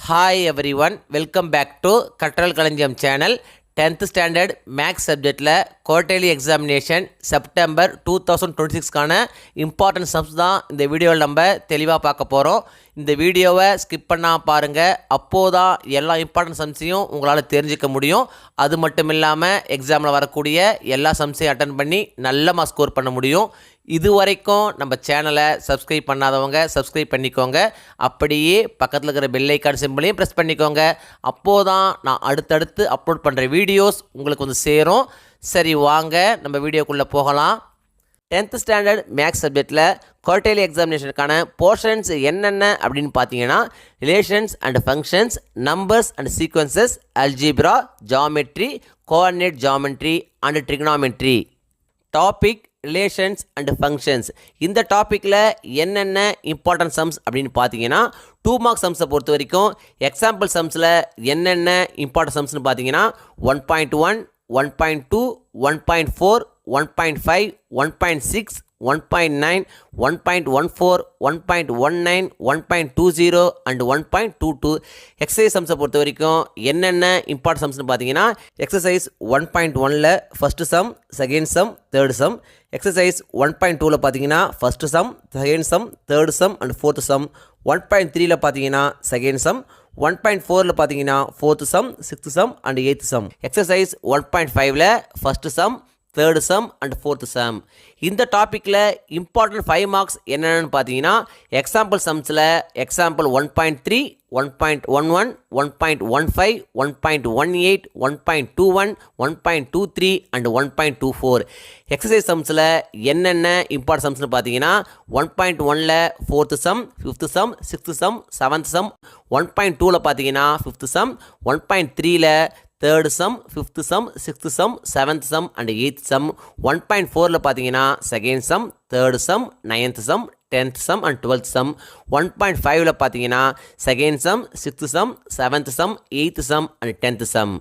Hi everyone, welcome back to Katral Kalanjam channel. 10th standard maths subjectல quarterly examination September 2026 கான important sums தான் இந்த வீடியோவில் நம்ம தெளிவாக பார்க்க போகிறோம். இந்த வீடியோவை ஸ்கிப் பண்ணால் பாருங்கள், அப்போதான் எல்லா இம்பார்ட்டன்ட் சம்ஸையும் உங்களால் தெரிஞ்சிக்க முடியும். அது மட்டும் இல்லாமல் எக்ஸாமில் வரக்கூடிய எல்லா சம்ஸையும் அட்டன் பண்ணி நல்ல மார்க் ஸ்கோர் பண்ண முடியும். இது வரைக்கும் நம்ம சேனலை சப்ஸ்கிரைப் பண்ணாதவங்க சப்ஸ்கிரைப் பண்ணிக்கோங்க. அப்படியே பக்கத்தில் இருக்கிற பெல் ஐக்கான் சிம்பிளையும் ப்ரெஸ் பண்ணிக்கோங்க. அப்போது தான் நான் அடுத்தடுத்து அப்லோட் பண்ணுற வீடியோஸ் உங்களுக்கு வந்து சேரும். சரி, வாங்க நம்ம வீடியோக்குள்ளே போகலாம். 10th ஸ்டாண்டர்ட் மேக்ஸ் சப்ஜெக்டில் குவார்டர்லி எக்ஸாமினேஷனுக்கான போர்ஷன்ஸ் என்னென்ன அப்படின்னு பார்த்தீங்கன்னா relations and functions, numbers and sequences, algebra, geometry, coordinate geometry and trigonometry. Topic relations and functions. இந்த டாப்பிக்கில் என்னென்ன இம்பார்ட்டன்ட் சம்ஸ் அப்படின்னு பார்த்தீங்கன்னா 2 மார்க் சம்ஸை பொறுத்த வரைக்கும் எக்ஸாம்பிள் சம்ஸில் என்னென்ன இம்பார்ட்டன்ட் சம்ஸ்னு பார்த்தீங்கன்னா 1.1, 1.2, 1.4, 1.5, 1.6, 1.9, 1.14, 1.19, 1.20 அண்ட் 1.22. எக்ஸசைஸ் சம்ஸை பொறுத்த வரைக்கும் என்னென்ன இம்பார்ட்டன்ட் சம்ஸ்னு பார்த்தீங்கன்னா எக்ஸசைஸ் 1.1ல் first sum, second sum, third sum. Exercise 1.2ல் பார்த்தீங்கன்னா first sum, second sum, third sum and fourth sum. 1.3ல் பார்த்தீங்கன்னா செகண்ட் சம். 1.4ல் பார்த்தீங்கன்னா fourth sum, sixth sum and eighth sum. Exercise 1.5ல் first sum, third sum and fourth sum. இந்த டாப்பிக்கில் important 5 marks என்னென்னு பார்த்தீங்கன்னா எக்ஸாம்பிள் சம்ஸில் எக்ஸாம்பிள் 1.3, 1.11, 1.15, 1.18, 1.21, 1.23 அண்ட் 1.24. எக்ஸசைஸ் சம்ஸில் என்னென்ன இம்பார்ட்டன்ட் சம்ஸ்னு பார்த்தீங்கன்னா 1.1ல் fourth sum, fifth sum, sixth sum, seventh sum. 1.2ல் பார்த்தீங்கன்னா ஃபிஃப்த்து சம். 1.3ல் third sum, fifth sum, sixth sum, seventh sum and eighth sum. 1.4ல் பார்த்தீங்கன்னா second sum, third sum, ninth sum, 10th sum and 12th sum. 1.5ல் பார்த்தீங்கன்னா second sum, sixth sum, seventh sum, eighth sum and 10th sum.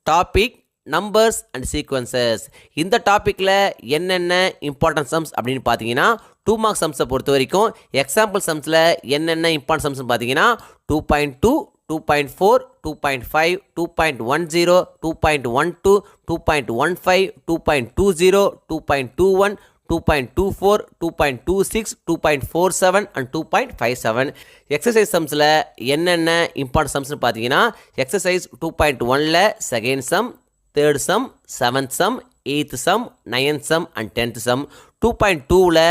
Topic numbers and sequences. இந்த டாப்பிக்கில் என்னென்ன important sums அப்படின்னு பார்த்தீங்கன்னா 2 mark சம்ஸை பொறுத்த வரைக்கும் எக்ஸாம்பிள் சம்ஸில் என்னென்ன இம்பார்ட்டன்ட் சம்ஸ்னு பார்த்தீங்கன்னா 2.2, 2.4, 2.5, 2.10, 2.12, 2.15, 2.20, 2.21, 2.24, 2.26, 2.47 and 2.57. எக்ஸசைஸ் சம்ஸில் என்னென்ன இம்பார்ட்டன்ட் சம்ஸ்னு பார்த்தீங்கன்னா எக்ஸசைஸ் 2.1ல் second sum, third sum, seventh sum, eighth sum, ninth sum and 10th sum. 2.2ல்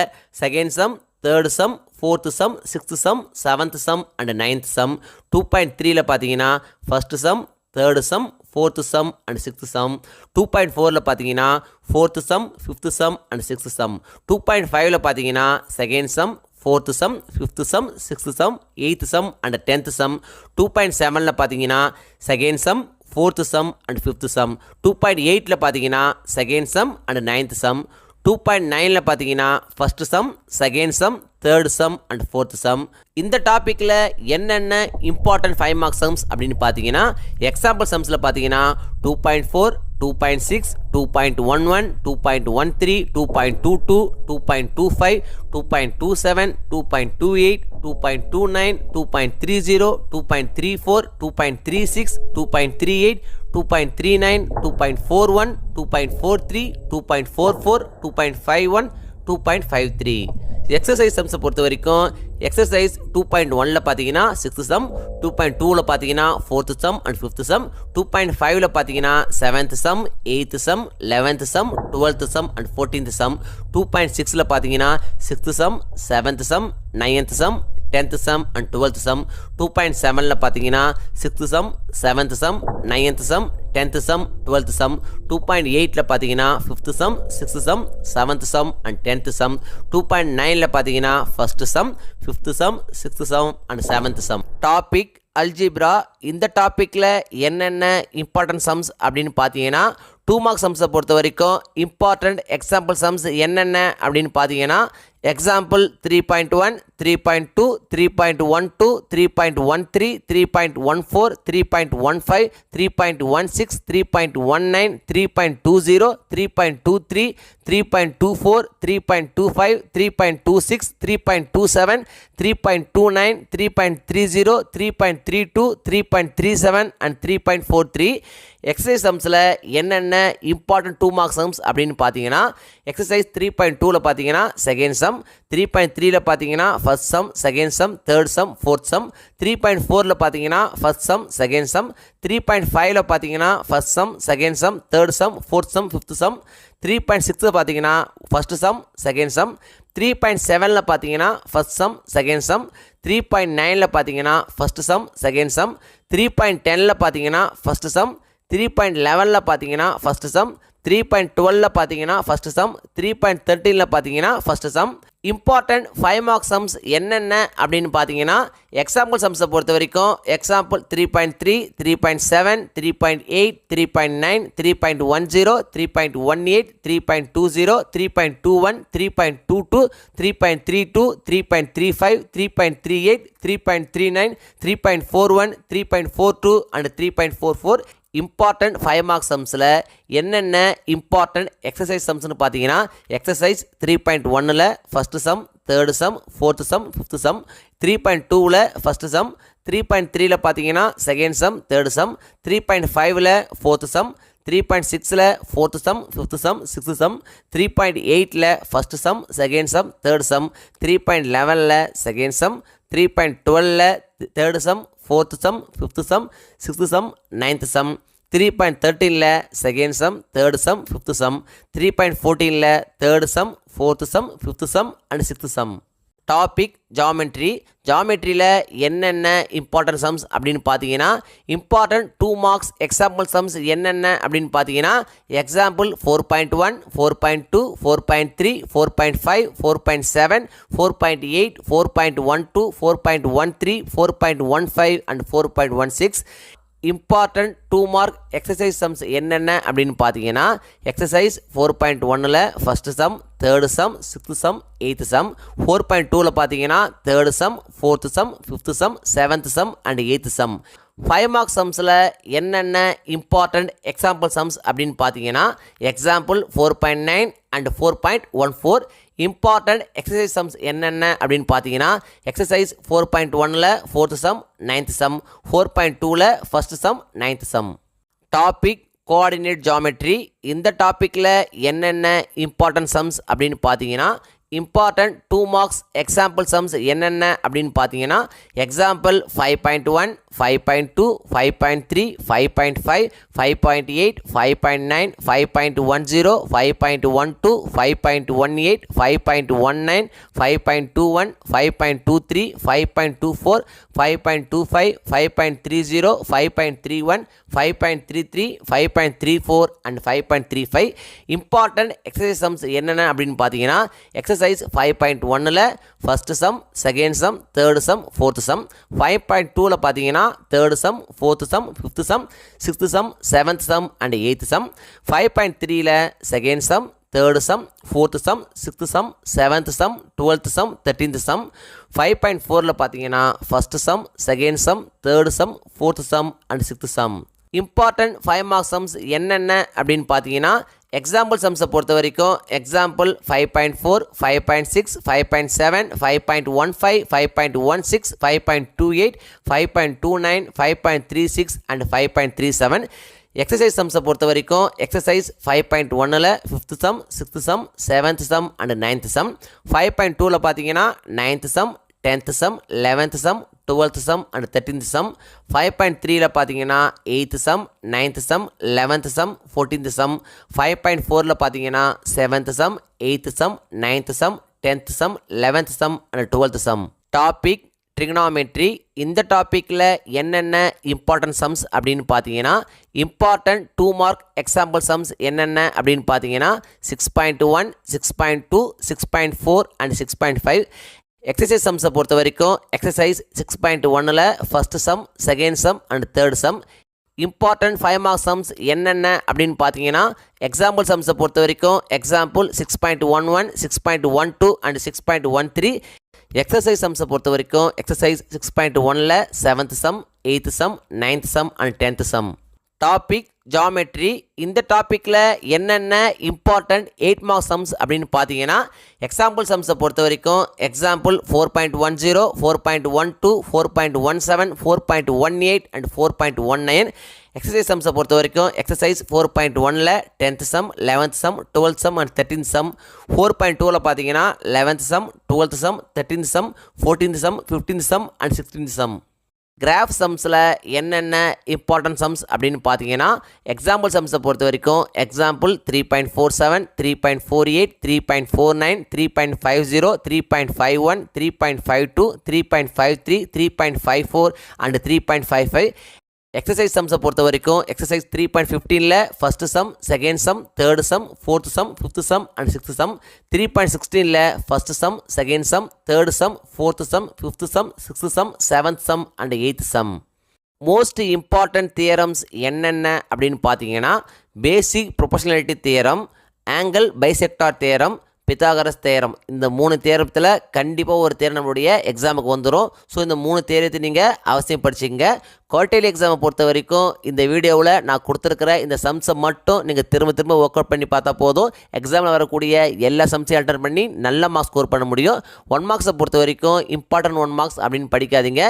second sum, third sum, fourth sum, sixth sum, seventh sum and ninth sum. 2.3ல் பார்த்தீங்கன்னா first sum, third sum, fourth sum and sixth sum. 2.4ல் பார்த்தீங்கன்னா fourth sum, fifth sum and sixth sum. 2.5ல் பார்த்தீங்கன்னா second sum, fourth sum, fifth sum, sixth sum, eighth sum and 10th sum. 2.7ல் பார்த்தீங்கன்னா second sum, fourth sum and fifth sum. 2.8ல் பார்த்தீங்கன்னா second sum and ninth sum. 2.9ல் பார்த்தீங்கன்னா first sum, second sum, third sum and fourth sum. இந்த டாப்பிக்கில் என்னென்ன important 5 mark sums அப்படின்னு பார்த்தீங்கன்னா எக்ஸாம்பிள் சம்ஸில் பார்த்தீங்கன்னா 2.4, 2.6, 2.11, 2.13, 2.22, 2.25, 2.27, 2.28, 2.29, 2.30, 2.34, 2.36, 2.38, 2.39, 2.41, 2.43, 2.44, 2.51, 2.53. எக்ஸசைஸ் சம்ஸை பொறுத்த வரைக்கும் எக்ஸசைஸ் 2.1ல் பார்த்தீங்கன்னா சிக்ஸ்த்து சம், 2.2ல் பார்த்தீங்கன்னா fourth sum and fifth sum. 2.5ல் பார்த்தீங்கன்னா seventh sum, eighth sum, 11th sum, 12th sum and 14th sum. 2.6ல் பார்த்தீங்கன்னா sixth sum, seventh sum, ninth sum, 10th sum and 12th sum. 2.7ல் பார்த்தீங்கன்னா sixth sum, seventh sum, ninth sum, 10th sum, 12th sum. 2.8ல் பார்த்தீங்கன்னா fifth sum, sixth sum, seventh sum and 10th sum. 2.9ல் பார்த்தீங்கன்னா first sum, fifth sum, sixth sum and 7th sum. Topic algebra. இந்த டாப்பிக்கில் என்னென்ன important sums அப்படின்னு பார்த்தீங்கன்னா 2 mark சம்ஸை பொறுத்த வரைக்கும் இம்பார்ட்டண்ட் எக்ஸாம்பிள் சம்ஸ் என்னென்ன அப்படின்னு பார்த்தீங்கன்னா Example 3.1, 3.2, 3.12, 3.13, 3.14, 3.15, 3.16, 3.19, 3.20, 3.23, 3.24, 3.25, 3.26, 3.27, 3.29, 3.30, 3.32, 3.37 and 3.43. எக்ஸசைஸ் சம்ஸில் என்னென்ன இம்பார்ட்டன்ட் 2 மார்க் சம்ஸ் அப்படின்னு பார்த்தீங்கன்னா எக்ஸசைஸ் 3.2ல் பார்த்தீங்கன்னா செகண்ட் சம், 3.3ல் பார்த்தீங்கன்னா first sum, second sum, third sum, fourth sum, 3.4ல் பார்த்தீங்கன்னா ஃபர்ஸ்ட் சம், செகண்ட் சம், 3.5ல் பார்த்தீங்கன்னா first sum, second sum, third sum, fourth sum, fifth sum, 3.6ல் பார்த்தீங்கன்னா ஃபர்ஸ்ட் சம், செகண்ட் சம், 3.7ல் பார்த்தீங்கன்னா ஃபர்ஸ்ட் சம், செகண்ட் சம், 3.9ல் பார்த்தீங்கன்னா ஃபர்ஸ்ட் சம், செகண்ட் சம், 3.10ல் பார்த்தீங்கன்னா ஃபர்ஸ்ட் சம், 3.11ல் பார்த்தீங்கன்னா ஃபர்ஸ்ட் சம், 3.12ல் பார்த்தீங்கன்னா ஃபர்ஸ்ட் சம், 3.13ல் பார்த்தீங்கன்னா first some. Important 5 mark sums என்னென்ன அப்படின்னு பார்த்தீங்கன்னா எக்ஸாம்பிள் சம்ஸை பொறுத்த வரைக்கும் எக்ஸாம்பிள் 3.3, 3.7, 3.8, 3.9, 3.10, 3.18, 3.20, 3.21, 3.22, 3.32, 3.35, 3.38, 3.39, 3.41, 3.42 and 3.44. இம்பார்ட்டன்ட் 5 மார்க் சம்ஸில் என்னென்ன இம்பார்ட்டன்ட் எக்ஸசைஸ் சம்ஸ்னு பார்த்தீங்கன்னா எக்ஸசைஸ் 3.1ல் first sum, third sum, fourth sum, fifth sum, 3.2ல் ஃபஸ்ட்டு சம், 3.3ல் பார்த்தீங்கன்னா செகண்ட் சம், தேர்டு சம், 3.5ல் ஃபோர்த்து சம், 3.6ல் fourth sum, fifth sum, sixth sum, 3.8ல் first sum, second sum, third sum, 3.11ல் செகண்ட் சம், 3.12ல் third sum, fourth sum, fifth sum, sixth sum, ninth sum, 3.13ல் second sum, third sum, fifth some, 3.14ல் third sum, fourth sum, fifth sum and sixth sum. Topic geometry. ஜாமெட்ரியில் என்னென்ன important sums அப்படின்னு பார்த்தீங்கன்னா important 2 marks example sums என்னென்ன அப்படின்னு பார்த்தீங்கன்னா example 4.1, 4.2, 4.3, 4.5, 4.7, 4.8, 4.12, 4.13, 4.15 and 4.16. Important 2 mark exercise sums என்னென்ன அப்படின்னு பார்த்தீங்கன்னா எக்ஸசைஸ் 4.1ல் first sum, third sum, sixth sum, eighth sum, 4.2ல் பார்த்தீங்கன்னா third sum, fourth sum, fifth sum, seventh sum and eighth sum. 5 mark சம்ஸில் என்னென்ன இம்பார்ட்டன்ட் எக்ஸாம்பிள் சம்ஸ் அப்படின்னு பார்த்தீங்கன்னா example 4.9 and 4.14. Important exercise sums என்னென்ன அப்படின்னு பார்த்தீங்கன்னா எக்ஸசைஸ் 4.1ல் ஃபோர்த்து சம், நைன்த்து சம், 4.2ல் first sum, ninth sum. Topic coordinate geometry. இந்த டாப்பிக்கில் என்னென்ன இம்பார்ட்டன்ட் சம்ஸ் அப்படின்னு பார்த்தீங்கன்னா இம்பார்ட்டன்ட் 2 மார்க்ஸ் எக்ஸாம்பிள் சம்ஸ் என்னென்ன அப்படின்னு பார்த்தீங்கன்னா example 5.1, 5.2, 5.3, 5.5, 5.8, 5.9, 5.10, 5.12, 5.18, 5.19, 5.21, 5.23, 5.24, 5.25, 5.30, 5.31, 5.33, 5.34 and 5.35. Important exercise sums என்னென்ன அப்படின்னு பார்த்தீங்கன்னா எக்ஸசைஸ் 5.1ல் first sum, second sum, third sum, fourth sum, 5.2ல் பார்த்தீங்கன்னா third sum, fourth sum, fifth sum, sixth sum, seventh sum and eighth sum, 5.3ல் second sum, third sum, fourth sum, sixth sum, seventh sum, twelfth sum, 13th sum, 5.4ல் பார்த்தீங்கன்னா first sum, second sum, third sum, fourth sum and sixth sum. Important 5 mark sums என்னென்ன அப்படின்னு பார்த்தீங்கன்னா example சம்ஸை பொறுத்த வரைக்கும் example 5.4, 5.6, 5.7, 5.15, 5.16, 5.28, 5.29, 5.36 and 5.37. Exercise சம்ஸை பொறுத்த வரைக்கும் எக்ஸசைஸ் 5.1ல் fifth sum, sixth sum, seventh sum and ninth sum, 5.2ல் பார்த்தீங்கன்னா ninth sum, 10th sum, 11th sum, 12th sum and 13th sum, 5.3ல் பார்த்தீங்கன்னா 8th sum, 9th sum, 11th sum, 14th sum, 5.4ல் பார்த்தீங்கன்னா 7th sum, 8th sum, 9th sum, 10th sum, 11th sum and 12th sum. Topic trigonometry. இந்த டாப்பிக்கில் என்னென்ன important sums அப்படின்னு பார்த்தீங்கன்னா important 2 mark example sums என்னென்ன அப்படின்னு பார்த்தீங்கன்னா 6.1, 6.2, 6.4 அண்ட் 6.5. எக்ஸசைஸ் சம்ஸை பொறுத்த வரைக்கும் எக்ஸசைஸ் 6.1ல் first sum, second sum and third sum, important 5 mark sums என்னென்ன அப்படின்னு பார்த்தீங்கன்னா எக்ஸாம்பிள் சம்ஸை பொறுத்த வரைக்கும் எக்ஸாம்பிள் 6.11 6.12 அண்ட் 6.13. எக்ஸசைஸ் சம்ஸை பொறுத்த வரைக்கும் எக்ஸசைஸ் 6.1ல் 7th sum 8th sum 9th sum and 10th sum. Topic geometry. இந்த டாப்பிக்கில் என்னென்ன இம்பார்ட்டன்ட் 8 மார்க் சம்ஸ் அப்படின்னு பார்த்தீங்கன்னா எக்ஸாம்பிள் சம்ஸை பொறுத்த வரைக்கும் எக்ஸாம்பிள் 4.10 4.12 4.17 4.18 அண்ட் 4.19. எக்ஸசைஸ் சம்ஸை பொறுத்த வரைக்கும் எக்ஸசைஸ் 4.1ல் 10th sum 11th sum 12th sum and 13th sum. 4.2ல் பார்த்தீங்கன்னா 11th sum 12th sum 13th sum 14th sum 15th sum and 16th sum. Graph சம்ஸில் என்னென்ன இம்பார்ட்டன்ட் சம்ஸ் அப்படின்னு பார்த்தீங்கன்னா எக்ஸாம்பிள் சம்ஸை பொறுத்த வரைக்கும் எக்ஸாம்பிள் 3.47 3.48 3.49 3.50 3.51 3.52 3.53 3.54 அண்ட் 3.55. எக்ஸசைஸ் சம்ஸை பொறுத்த வரைக்கும் எக்ஸசைஸ் 3.15ல் first sum second sum third sum fourth sum fifth sum and sixth sum. 3.16ல் first sum second sum third sum fourth sum fifth sum sixth sum seventh sum and 8th sum. Most important theorems என்னென்ன அப்படின்னு பார்த்தீங்கன்னா basic proportionality theorem, angle bisector theorem, Pythagoras theorem. இந்த 3 தேரத்தில் கண்டிப்பாக ஒரு theorem நம்மளுடைய எக்ஸாமுக்கு வந்துடும். ஸோ இந்த 3 தேரத்தை நீங்கள் அவசியம் படிச்சுங்க. குவார்ட்டர்லி எக்ஸாமை பொறுத்த வரைக்கும் இந்த வீடியோவில் நான் கொடுத்துருக்கிற இந்த சம்ஸை மட்டும் நீங்கள் திரும்ப ஒர்க் அவுட் பண்ணி பார்த்தா போதும். எக்ஸாமில் வரக்கூடிய எல்லா சம்ஸையும் அட்டன் பண்ணி நல்ல மார்க்ஸ் ஸ்கோர் பண்ண முடியும். 1 மார்க்ஸை பொறுத்த வரைக்கும் இம்பார்ட்டன்ட் 1 மார்க்ஸ் அப்படின்னு படிக்காதீங்க.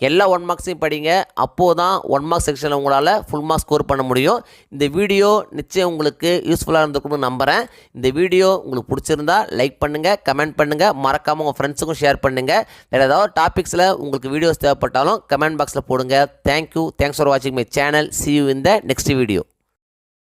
எல்லா 1 மார்க்ஸையும் படிங்க. அப்போது தான் 1 மார்க்ஸ் செக்ஷனில் உங்களால் ஃபுல் மார்க்ஸ் ஸ்கோர் பண்ண முடியும். இந்த வீடியோ நிச்சயம் உங்களுக்கு யூஸ்ஃபுல்லாக இருந்திருக்கும்னு நம்புகிறேன். இந்த வீடியோ உங்களுக்கு பிடிச்சிருந்தா லைக் பண்ணுங்கள், கமெண்ட் பண்ணுங்கள், மறக்காமல் உங்கள் ஃப்ரெண்ட்ஸுக்கும் ஷேர் பண்ணுங்கள். வேறு ஏதாவது டாபிக்ஸில் உங்களுக்கு வீடியோஸ் தேவைப்பட்டாலும் கமெண்ட் பாக்ஸில் போடுங்க. Thank you. Thanks for watching my channel. See you in the next video.